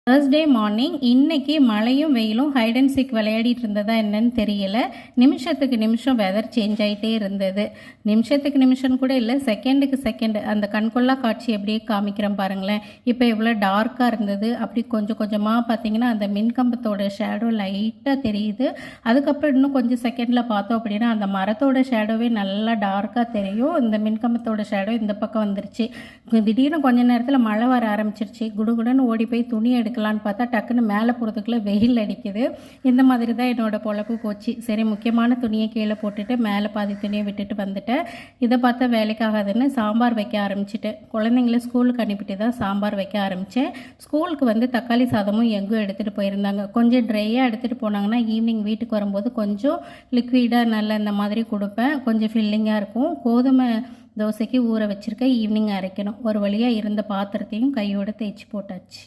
Thursday morning இன்னைக்கு மழையும் வெயிலும் ஹைட் அண்ட் சீக் விளையாடிட்டு இருந்ததா என்னன்னு தெரியல. நிமிஷத்துக்கு நிமிஷம் வெதர் சேஞ்ச் ஆகிட்டே இருந்தது. நிமிஷத்துக்கு நிமிஷம் கூட இல்லை, செகண்டுக்கு செகண்ட் அந்த கண்கொள்ளா காட்சி எப்படியே காமிக்கிறேன் பாருங்களேன். இப்போ எவ்வளோ டார்க்காக இருந்தது, அப்படி கொஞ்சம் கொஞ்சமாக பார்த்தீங்கன்னா அந்த மின்கம்பத்தோட ஷேடோ லைட்டாக தெரியுது. அதுக்கப்புறம் இன்னும் கொஞ்சம் செகண்டில் பார்த்தோம் அப்படின்னா அந்த மரத்தோட ஷேடோவே நல்லா டார்க்காக தெரியும். இந்த மின்கம்பத்தோட ஷேடோ இந்த பக்கம் வந்துருச்சு. திடீர்னு கொஞ்ச நேரத்தில் மழை வர ஆரம்பிச்சிருச்சு. குடுகுடுன்னு ஓடி போய் துணி எடுக்கலான்னு பார்த்தா டக்குன்னு மேலே போகிறதுக்குள்ளே வெயில் அடிக்குது. இந்த மாதிரி தான் என்னோடய பொழப்பு போச்சு. சரி, முக்கியமான துணியை கீழே போட்டுட்டு மேலே பாதி துணியை விட்டுட்டு வந்துட்டேன். இதை பார்த்தா வேலைக்காகாதுன்னு சாம்பார் வைக்க ஆரம்பிச்சிட்டேன். குழந்தைங்கள ஸ்கூலுக்கு அனுப்பிட்டு தான் சாம்பார் வைக்க ஆரம்பித்தேன். ஸ்கூலுக்கு வந்து தக்காளி சாதமும் எங்கும் எடுத்துகிட்டு போயிருந்தாங்க. கொஞ்சம் ட்ரையாக எடுத்துகிட்டு போனாங்கன்னா ஈவினிங் வீட்டுக்கு வரும்போது கொஞ்சம் லிக்விடாக நல்லா இந்த மாதிரி கொடுப்பேன். கொஞ்சம் ஃபில்லிங்காக இருக்கும். கோதுமை தோசைக்கு ஊற வச்சுருக்கேன், ஈவினிங் அரைக்கணும். ஒரு வழியாக இருந்த பாத்திரத்தையும் கையோடு தேய்ச்சி போட்டாச்சு.